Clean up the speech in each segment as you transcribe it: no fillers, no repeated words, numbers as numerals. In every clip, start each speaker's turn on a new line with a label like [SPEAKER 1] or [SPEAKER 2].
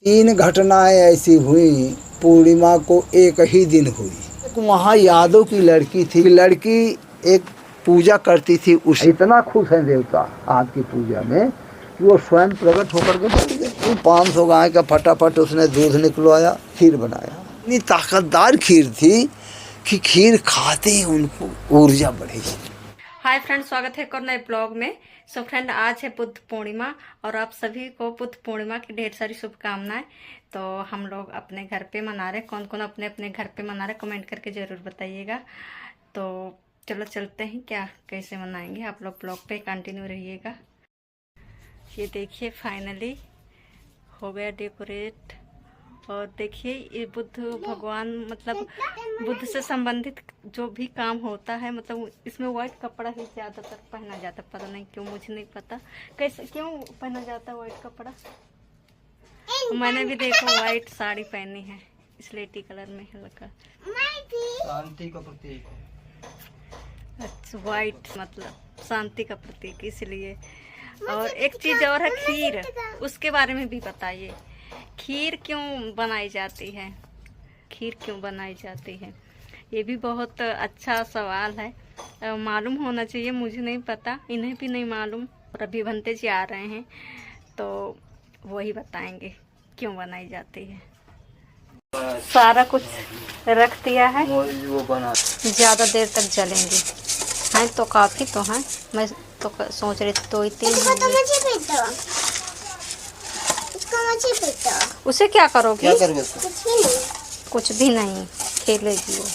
[SPEAKER 1] तीन घटनाएं ऐसी हुई, पूर्णिमा को एक ही दिन हुई। वहाँ यादव की लड़की थी, लड़की एक पूजा करती थी, उसे इतना खुश है देवता आपकी पूजा में कि वो स्वयं प्रकट होकर के बैठ गए। 500 गाय का फटाफट उसने दूध निकलवाया, खीर बनाया। इतनी ताकतदार खीर थी कि खीर खाते ही उनको ऊर्जा बढ़ी।
[SPEAKER 2] हाय फ्रेंड, स्वागत है एक और नए ब्लॉग में। सो फ्रेंड, आज है बुद्ध पूर्णिमा और आप सभी को बुद्ध पूर्णिमा की ढेर सारी शुभकामनाएं। तो हम लोग अपने घर पे मना रहे हैं। कौन कौन अपने अपने घर पे मना रहे कमेंट करके ज़रूर बताइएगा। तो चलो चलते हैं, क्या कैसे मनाएंगे आप लोग ब्लॉग पे कंटिन्यू रहिएगा। ये देखिए फाइनली हो गया डेकोरेट। और देखिए ये बुद्ध भगवान, मतलब बुद्ध से संबंधित जो भी काम होता है, मतलब इसमें वाइट कपड़ा ही ज़्यादातर पहना जाता है। पता नहीं क्यों, मुझे नहीं पता कैसे क्यों पहना जाता है वाइट कपड़ा। मैंने भी देखो वाइट साड़ी पहनी है, स्लेटी कलर में हल्का
[SPEAKER 1] शांति का प्रतीक।
[SPEAKER 2] अच्छा, वाइट मतलब शांति का प्रतीक, इसलिए। और एक चीज़ और है, खीर, उसके बारे में भी बताइए। खीर क्यों बनाई जाती है, खीर क्यों बनाई जाती है, ये भी बहुत अच्छा सवाल है। मालूम होना चाहिए, मुझे नहीं पता, इन्हें भी नहीं मालूम। और अभी बनते जी आ रहे हैं तो वही बताएंगे क्यों बनाई जाती है। सारा कुछ रख दिया है,
[SPEAKER 1] वो बना
[SPEAKER 2] ज़्यादा देर तक जलेंगे। हैं तो काफ़ी तो हैं, मैं तो सोच रही थी 2 ही 3 उसे क्या करोगे?
[SPEAKER 1] क्या करोगे?
[SPEAKER 2] कुछ भी नहीं, खेलेगी वो।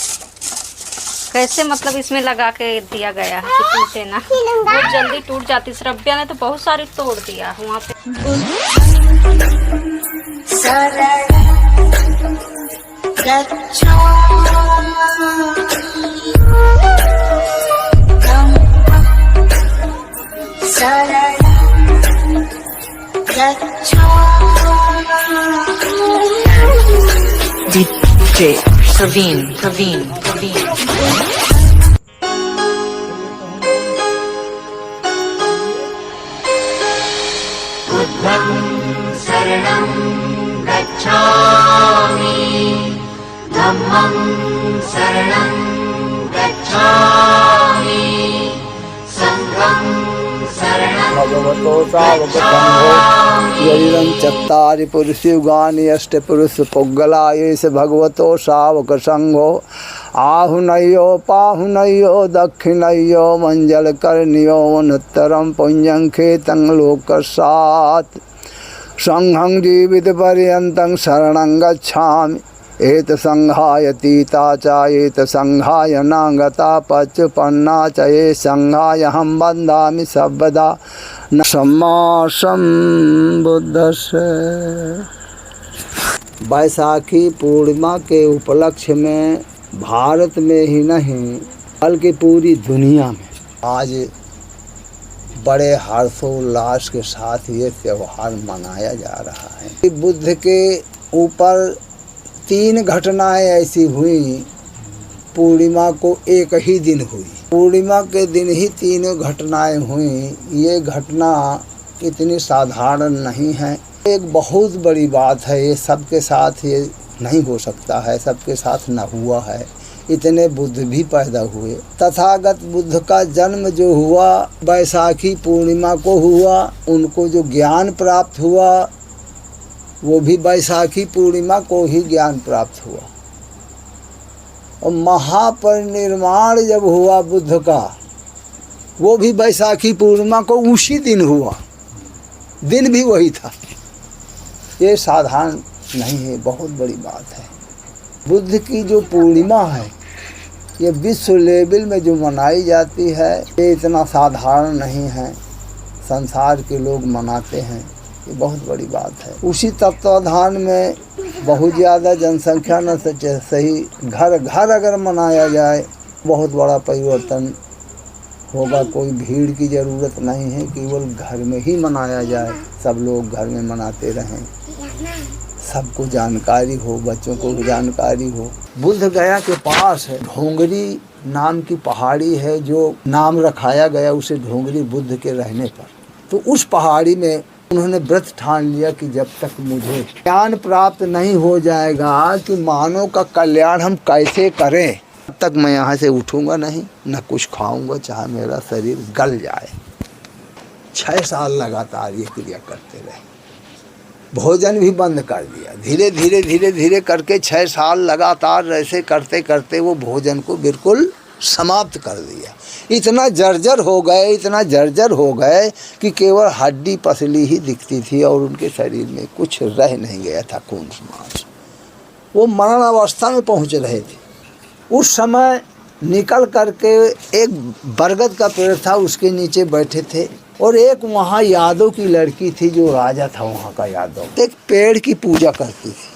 [SPEAKER 2] कैसे मतलब इसमें लगा के दिया गया है कि टूटे ना, बहुत जल्दी टूट जाती। श्रव्या ने तो बहुत सारी तोड़ दिया वहाँ पे।
[SPEAKER 3] DJ Praveen.
[SPEAKER 4] बुद्धं शरणं गच्छामि, धम्मं शरणं गच्छामि, संघं शरणं
[SPEAKER 1] भगवतो सावक संघो यदिदं चत्तारि पुरुषयुगानि अष्ट पुरुष पुग्गला येष भगवतो सावक संघो आहुनयो पाहुनयो दक्षिणयो मंजल कर्णयो अनुत्तरं पुण्यं खेतं लोकसात् संघं जीवित पर्यन्तं शरणं गच्छामि एत संघाय तीता च एत संघाय नागता पच्चुपन्ना च ये संघाय हम वन्दामि सर्वदा न सम्मासं बुद्धस्य। बैसाखी पूर्णिमा के उपलक्ष्य में भारत में ही नहीं बल्कि पूरी दुनिया में आज बड़े हर्षोल्लास के साथ ये त्यौहार मनाया जा रहा है। बुद्ध के ऊपर 3 घटनाएं ऐसी हुई, पूर्णिमा को एक ही दिन हुई। पूर्णिमा के दिन ही 3 घटनाएं हुई। ये घटना इतनी साधारण नहीं है, एक बहुत बड़ी बात है। ये सबके साथ ये नहीं हो सकता है, सबके साथ न हुआ है। इतने बुद्ध भी पैदा हुए। तथागत बुद्ध का जन्म जो हुआ बैसाखी पूर्णिमा को हुआ, उनको जो ज्ञान प्राप्त हुआ वो भी बैसाखी पूर्णिमा को ही ज्ञान प्राप्त हुआ। और महापरिनिर्वाण जब हुआ बुद्ध का, वो भी बैसाखी पूर्णिमा को उसी दिन हुआ, दिन भी वही था। ये साधारण नहीं है, बहुत बड़ी बात है। बुद्ध की जो पूर्णिमा है ये विश्व लेवल में जो मनाई जाती है, ये इतना साधारण नहीं है। संसार के लोग मनाते हैं, ये बहुत बड़ी बात है। उसी तत्वाधान में बहुत ज़्यादा जनसंख्या न सही, घर घर अगर मनाया जाए बहुत बड़ा परिवर्तन होगा। कोई भीड़ की ज़रूरत नहीं है, केवल घर में ही मनाया जाए, सब लोग घर में मनाते रहें, सबको जानकारी हो, बच्चों को जानकारी हो। बुद्ध गया के पास है ढोंगरी नाम की पहाड़ी है, जो नाम रखाया गया उसे ढोंगरी बुद्ध के रहने पर। तो उस पहाड़ी में उन्होंने व्रत ठान लिया कि जब तक मुझे ज्ञान प्राप्त नहीं हो जाएगा कि मानव का कल्याण हम कैसे करें, तब तक मैं यहाँ से उठूंगा नहीं, न कुछ खाऊंगा, चाहे मेरा शरीर गल जाए। 6 साल लगातार ये क्रिया करते रहे, भोजन भी बंद कर दिया। धीरे धीरे धीरे धीरे करके 6 साल लगातार ऐसे करते करते वो भोजन को बिल्कुल समाप्त कर दिया। इतना जर्जर हो गए, इतना जर्जर हो गए कि केवल हड्डी पसली ही दिखती थी और उनके शरीर में कुछ रह नहीं गया था, खून मांस। वो मरण अवस्था में पहुंच रहे थे। उस समय निकल करके एक बरगद का पेड़ था, उसके नीचे बैठे थे और एक वहाँ यादव की लड़की थी, जो राजा था वहाँ का यादव, एक पेड़ की पूजा करती थी।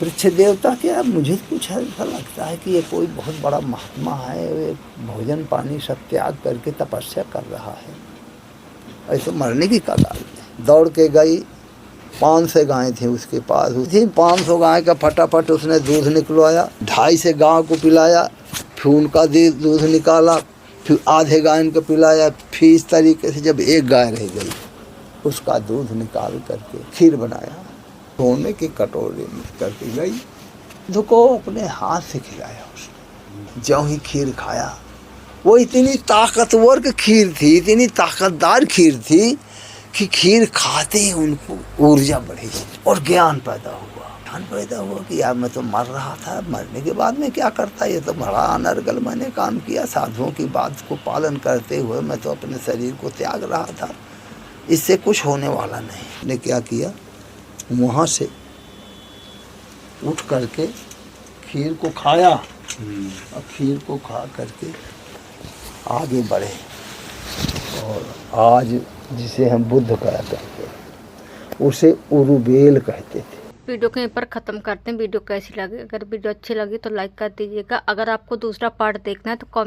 [SPEAKER 1] वृक्ष देवता क्या, मुझे कुछ ऐसा लगता है कि ये कोई बहुत बड़ा महात्मा है, ये भोजन पानी सब त्याग करके तपस्या कर रहा है, ऐसे मरने की कगार में। दौड़ के गई, 500 गायें थी उसके पास, उसी 500 गाय का फटाफट उसने दूध निकलवाया, 250 गाँव को पिलाया, फिर उनका दूध निकाला, फिर आधे गाय को पिलाया, फिर इस तरीके से जब एक गाय रह गई उसका दूध निकाल करके खीर बनाया, सोने की कटोरे में करके गई, दूध को अपने हाथ से खिलाया उसने। जो ही खीर खाया, वो इतनी ताकतवर की खीर थी, इतनी ताकतदार खीर थी कि खीर खाते ही उनको ऊर्जा बढ़ी और ज्ञान पैदा हुआ। ज्ञान पैदा हुआ कि यार मैं तो मर रहा था, मरने के बाद में क्या करता, ये तो बड़ा अनर्गल मैंने काम किया, साधुओं की बात को पालन करते हुए मैं तो अपने शरीर को त्याग रहा था, इससे कुछ होने वाला नहीं। ने क्या किया, वहाँ से उठ करके खीर को खाया और खीर को खा करके आगे बढ़े और आज जिसे हम बुद्ध कहा करते हैं उसे उरुबेल कहते थे।
[SPEAKER 2] वीडियो को यहीं पर ख़त्म करते हैं। वीडियो कैसी लगी, अगर वीडियो अच्छी लगी तो लाइक कर दीजिएगा। अगर आपको दूसरा पार्ट देखना है तो कमेंट